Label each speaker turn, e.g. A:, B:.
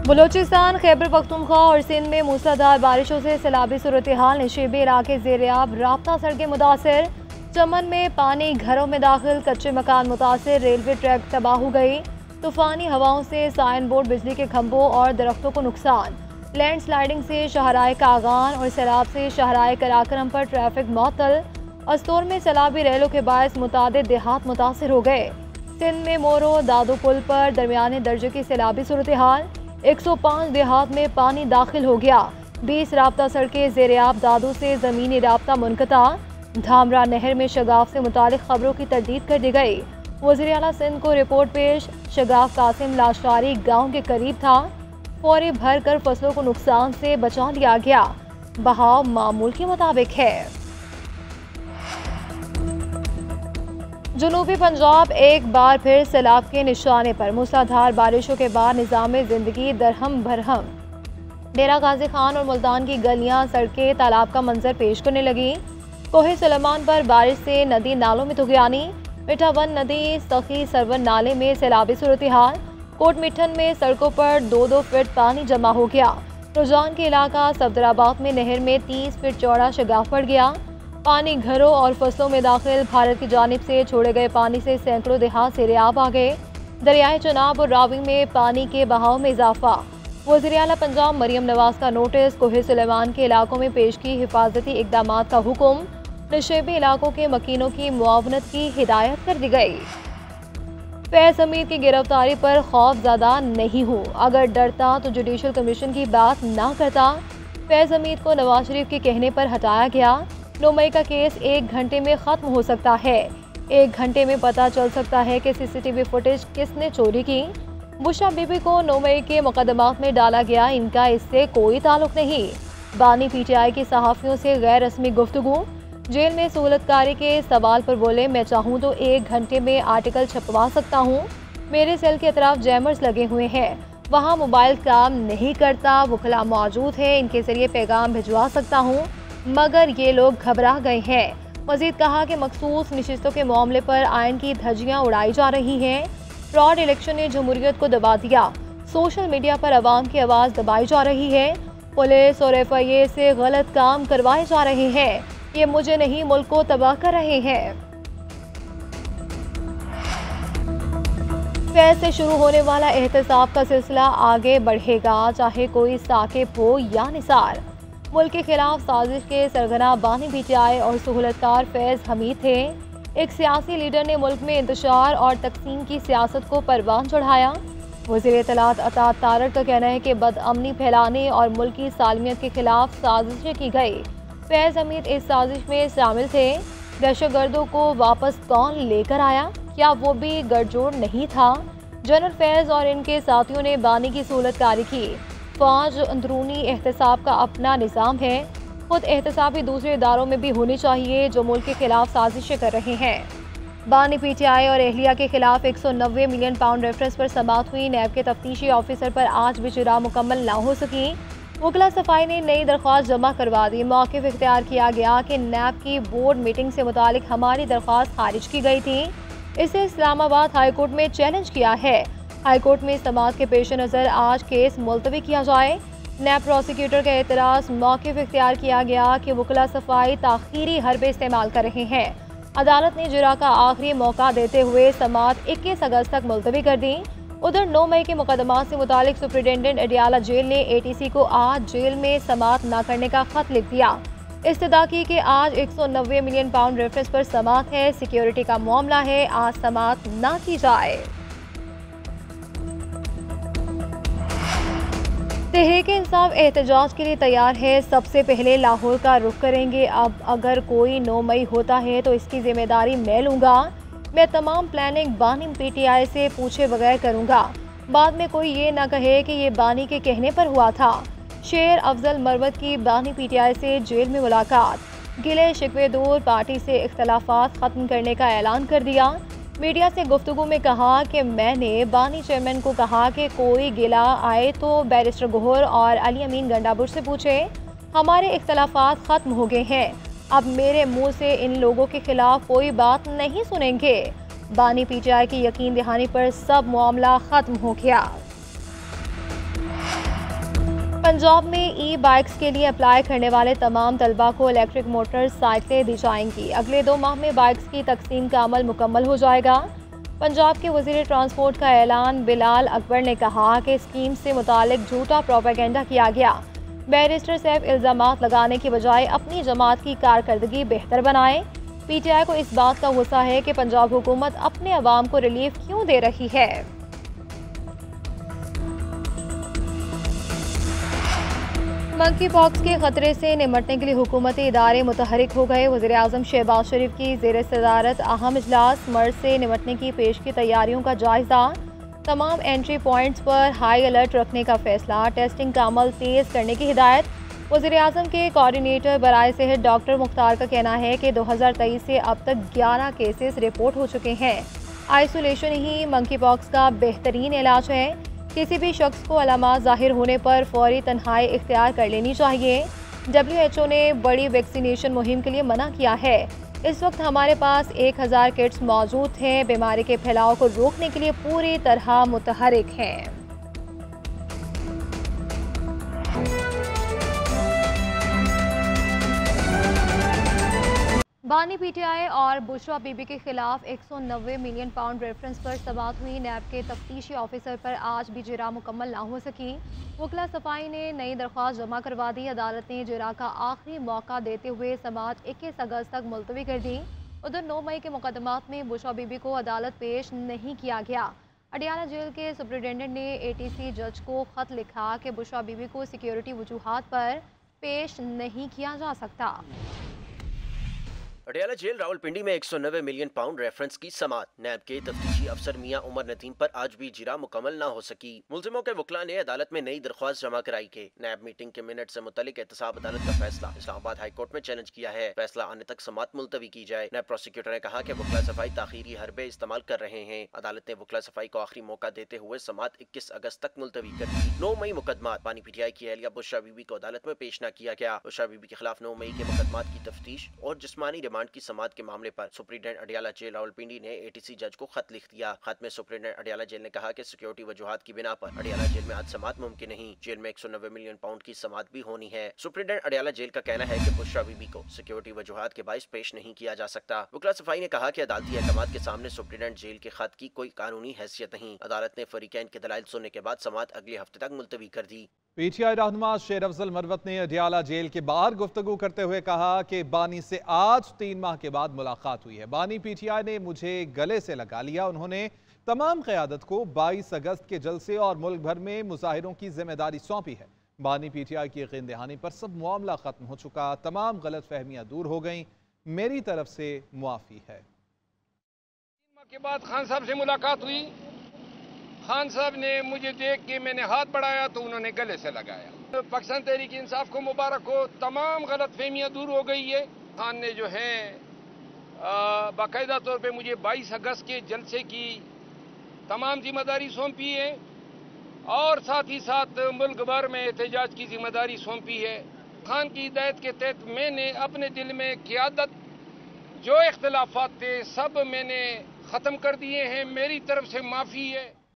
A: बलूचिस्तान, खैबर पख्तूनख्वा और सिंध में मूसलाधार बारिशों से सैलाबी सूरत हाल। नशीबी इलाके ज़ेर-ए-आब, राब्ता सड़कें मुतासिर। चमन में पानी घरों में दाखिल, कच्चे मकान मुतासिर, रेलवे ट्रैक तबाह हो गई। तूफानी हवाओं से साइन बोर्ड, बिजली के खंभों और दरख्तों को नुकसान। लैंड स्लाइडिंग से शाहराए कागान और सैलाब से शाहराए कराक्रम पर ट्रैफिक मुअत्तल। अस्तोर में सैलाबी रेलों के बायस मुतादिद देहात मुतासिर हो गए। सिंध में मोरो दादो पुल पर दरमियाने दर्जे की सैलाबी सूरत हाल। 105 देहात में पानी दाखिल हो गया। 20 राब्ता सड़कें ज़ेर-ए-आब, दादू से ज़मीनी राब्ता मुनक़ता। धामरा नहर में शगाफ से मुतालिक खबरों की तरदीद कर दी गई। वज़ीर आला सिंध को रिपोर्ट पेश। शगाफ कासिम लाशारी गाँव के करीब था। फौरी भर कर फसलों को नुकसान से बचा लिया गया। बहाव मामूल के मुताबिक है। जनूबी पंजाब एक बार फिर सैलाब के निशाने पर। मूसलाधार बारिशों के बाद निज़ाम ज़िंदगी दरहम भरहम। डेरा गाजी खान और मुल्तान की गलियां, सड़कें तालाब का मंजर पेश करने लगी। कोहे सुलेमान पर बारिश से नदी नालों में तुगयानी। मिठावन नदी सखी सरवन नाले में सैलाबी सूरत हाल। कोट मिठन में सड़कों पर 2-2 फीट पानी जमा हो गया। रुझान के इलाका सफदराबाद में नहर में 30 फीट चौड़ा शगाफ पड़ गया। पानी घरों और फसलों में दाखिल। भारत की जानिब से छोड़े गए पानी से सैकड़ों देहात ज़ेर-ए-आब आ गए। दरियाए चनाब और रावी में पानी के बहाव में इजाफा। वज़ीर आला पंजाब मरियम नवाज का नोटिस। कोहे सुलेमान के इलाकों में पेश की हिफाजती इक़दामात का हुक्म। नशेबी इलाकों के मकीनों की मुआवनत की हिदायत कर दी गई। फैज़ हमीद की गिरफ्तारी पर खौफज़दा नहीं हूँ, अगर डरता तो जुडिशल कमीशन की बात ना करता। फैज़ हमीद को नवाज शरीफ के कहने पर हटाया गया। 9 मई का केस 1 घंटे में ख़त्म हो सकता है। 1 घंटे में पता चल सकता है कि CCTV फुटेज किसने चोरी की। बुशा बीबी को 9 मई के मुकदमात में डाला गया, इनका इससे कोई ताल्लुक नहीं। बानी PTI की सहाफ़ियों से गैर रस्मी गुफ्तगू। जेल में सहूलतकारी के सवाल पर बोले, मैं चाहूँ तो 1 घंटे में आर्टिकल छपवा सकता हूँ। मेरे सेल के अतराफ जैमर्स लगे हुए हैं, वहाँ मोबाइल काम नहीं करता, वकला मौजूद है, इनके ज़रिए पैगाम भिजवा सकता हूँ, मगर ये लोग घबरा गए हैं। मजीद कहा कि मखसूस नशिस्तों के मामले पर आयन की धज्जियाँ उड़ाई जा रही हैं। फ्रॉड इलेक्शन ने जमहूरियत को दबा दिया। सोशल मीडिया पर अवाम की आवाज़ दबाई जा रही है। पुलिस और FIA से गलत काम करवाए जा रहे हैं। ये मुझे नहीं, मुल्क को तबाह कर रहे हैं। फैज़ से शुरू होने वाला एहतसाब का सिलसिला आगे बढ़ेगा, चाहे कोई साकिब हो या निसार। मुल्क के खिलाफ साजिश के सरगना बानी PTI और सहूलतकार फैज़ हमीद थे। एक सियासी लीडर ने मुल्क में इंतशार और तकसीम की सियासत को परवान चढ़ाया। वज़ीर इत्तलात अता तारक का कहना है कि बदअमनी फैलाने और मुल्क की सालमियत के खिलाफ साजिशें की गई। फैज़ हमीद इस साजिश में शामिल थे। दहशतगर्दों को वापस कौन लेकर आया? क्या वो भी गठजोड़ नहीं था? जनरल फैज़ और इनके साथियों ने बानी की सहूलतकारी की। फ़ौज अंदरूनी एहतसाब का अपना निज़ाम है, खुद एहतसाबी दूसरे इदारों में भी होनी चाहिए जो मुल्क के खिलाफ साजिशें कर रहे हैं। बानी PTI और एहलिया के खिलाफ 190 मिलियन पाउंड रेफरेंस पर समाअत हुई। नैब के तफ्तीशी ऑफिसर पर आज भी जुरा मुकम्मल ना हो सकी। वकला सफाई ने नई दरख्वास्त जमा करवा दी। मौक़िफ़ इख्तियार किया गया कि नैब की बोर्ड मीटिंग से मुतालिक हमारी दरख्वास्त खारिज की गई थी। इसे इस्लामाबाद हाई कोर्ट में चैलेंज किया है। हाई कोर्ट में समाअत के पेश नज़र आज केस मुलतवी किया जाए। नैब प्रोसिक्यूटर का एतराज़। मौक़िफ़ इख्तियार किया गया कि वकला सफाई ताख़ीरी हरबे इस्तेमाल कर रहे हैं। अदालत ने जुरा का आखिरी मौका देते हुए समाअत 21 अगस्त तक मुलतवी कर दी। उधर 9 मई के मुकदमात से मुतालिक सुप्रिटेंडेंट अडियाला जेल ने ATC को आज जेल में समाअत न करने का खत लिख दिया। इस्तदा की कि आज 190 मिलियन पाउंड रेफरेंस पर समाअत है, सिक्योरिटी का मामला है, आज समाअत ना की जाए। तहरीक इंसाफ एहतजाज के लिए तैयार है। सबसे पहले लाहौर का रुख करेंगे। अब अगर कोई 9 मई होता है तो इसकी जिम्मेदारी मैं लूँगा। मैं तमाम प्लानिंग बानी PTI से पूछे बगैर करूँगा। बाद में कोई ये ना कहे कि ये बानी के कहने पर हुआ था। शेर अफजल मरवत की बानी PTI से जेल में मुलाकात। गिले शिकवे दूर, पार्टी से इख्तलाफात ख़त्म करने का ऐलान कर दिया। मीडिया से गुफ्तगू में कहा कि मैंने बानी चेयरमैन को कहा कि कोई गिला आए तो बैरिस्टर गोहर और अली अमीन गंडापुर से पूछे। हमारे इख्तलाफात ख़त्म हो गए हैं, अब मेरे मुंह से इन लोगों के खिलाफ कोई बात नहीं सुनेंगे। बानी PTI की यकीन दहानी पर सब मामला ख़त्म हो गया। पंजाब में ई बाइक्स के लिए अप्लाई करने वाले तमाम तलबा को इलेक्ट्रिक मोटर साइकिलें दी जाएंगी। अगले 2 माह में बाइक्स की तकसीम का अमल मुकम्मल हो जाएगा। पंजाब के वज़ीर ट्रांसपोर्ट का ऐलान। बिलाल अकबर ने कहा कि स्कीम से मुतालिक झूठा प्रोपेगेंडा किया गया। बैरिस्टर सैफ इल्ज़ामात लगाने की बजाय अपनी जमात की कारकर्दगी बेहतर बनाएं। PTI को इस बात का गुस्सा है कि पंजाब हुकूमत अपने अवाम को रिलीफ क्यों दे रही है। मंकी पॉक्स के खतरे से निमटने के लिए हुकूमती इदारे मुतहरिक हो गए। वज़ीर आज़म शहबाज शरीफ की ज़ेर सदारत अहम इजलास। मर्ज से निमटने की पेश की तैयारियों का जायजा। तमाम एंट्री पॉइंट्स पर हाई अलर्ट रखने का फैसला। टेस्टिंग का अमल तेज़ करने की हिदायत। वज़ीर आज़म के कोऑर्डिनेटर बराए सेहत डॉक्टर मुख्तार का कहना है कि 2023 से अब तक 11 केसेस रिपोर्ट हो चुके हैं। आइसोलेशन ही मंकी पॉक्स का बेहतरीन इलाज है। किसी भी शख्स को अलामात ज़ाहिर होने पर फौरी तन्हाई इख्तियार कर लेनी चाहिए। WHO ने बड़ी वैक्सीनेशन मुहिम के लिए मना किया है। इस वक्त हमारे पास 1000 किट्स मौजूद हैं। बीमारी के फैलाव को रोकने के लिए पूरी तरह मुतहरिक हैं। बानी PTI और बुशरा बीबी के खिलाफ 190 मिलियन पाउंड रेफरेंस पर समाअत हुई। नैब के तफ्तीशी ऑफिसर पर आज भी जिरा मुकम्मल ना हो सकी। वकला सफाई ने नई दरख्वास्त जमा करवा दी। अदालत ने जिरा का आखिरी मौका देते हुए समाअत 21 अगस्त तक मुलतवी कर दी। उधर 9 मई के मुकदमात में बुशरा बीबी को अदालत पेश नहीं किया गया। अडियाला जेल के सुपरिटेंडेंट ने ATC जज को खत लिखा कि बुशरा बीबी को सिक्योरिटी वजूहात पर पेश नहीं किया जा सकता।
B: अडियाला जेल रावलपिंडी में 190 मिलियन पाउंड रेफरेंस की समाअत। नैब के तफ्तीशी अफसर मियां उमर नदीम पर आज भी जिरा मुकम्मल ना हो सकी। मुलजिमों के वकला ने अदालत में नई दरख्वास्त जमा कराई के नैब मीटिंग के मिनट से मुतल्लिक एहतसाब अदालत का फैसला इस्लामाबाद हाई कोर्ट में चैलेंज किया है। फैसला आने तक समाअत मुलतवी की जाए। नैब प्रोसिक्यूटर ने कहा कि वकला सफाई ताखीरी हरबे इस्तेमाल कर रहे हैं। अदालत ने वकला सफाई को आखिरी मौका देते हुए समाअत 21 अगस्त तक मुलतवी कर दी। 9 मई मुकदमात। बानी PTI की अहलिया बुशरा बीबी को अदालत में पेश न किया गया। बुशरा बीबी के खिलाफ 9 मई के मुकदमात की तफ्तीश और जिस्मानी रिमांड की समाअत के मामले पर सुपरिटेंडेंट अडियाला जेल रावलपिंडी ने ATC जज को खत लिख दिया। खत में सुपरिटेंडेंट अडियाला जेल ने कहा कि सिक्योरिटी वजूहात की बिना पर अडियाला जेल में आज समाअत मुमकिन नहीं। जेल में 190 मिलियन पाउंड की समाअत भी होनी है। सुपरिटेंडेंट अडियाला जेल का कहना है कि बुशरा बीबी को सिक्योरिटी वजूहात के बाइस पेश नहीं किया जा सकता। वकला सफाई ने कहा कि अदालती अहकामात के सामने सुपरिटेंडेंट जेल के खत की कोई कानूनी हैसियत नहीं। अदालत ने फरीकैन के दलाइल सुनने के बाद समाअत अगले हफ्ते तक मुलतवी कर दी।
C: PTI रहनुमा शेर अफजल मरवत ने अडियाला जेल के बाहर गुफ्तगू करते हुए कहा कि बानी से आज 3 माह के बाद मुलाकात हुई है। बानी PTI ने मुझे गले से लगा लिया। उन्होंने तमाम क़यादत को 22 अगस्त के जलसे और मुल्क भर में मुजाहिरों की जिम्मेदारी सौंपी है। बानी PTI की यकीन दहानी पर सब मामला खत्म हो चुका। तमाम गलत फहमियाँ दूर हो गई। मेरी तरफ से मुआफ़ी है।
D: 3 माह के बाद खान साहब से मुलाकात हुई। खान साहब ने मुझे देख के मैंने हाथ बढ़ाया तो उन्होंने गले से लगाया। पाकिस्तान तहरीक इंसाफ को मुबारक हो। तमाम गलत फहमियाँ दूर हो गई है। खान ने जो है बाकायदा तौर पे मुझे 22 अगस्त के जलसे की तमाम जिम्मेदारी सौंपी है और साथ ही साथ मुल्क भर में एहतजाज की जिम्मेदारी सौंपी है। खान की हिदायत के तहत मैंने अपने दिल में क़यादत जो इख्तिलाफात थे सब मैंने ख़त्म कर दिए हैं। मेरी तरफ से माफ़ी है।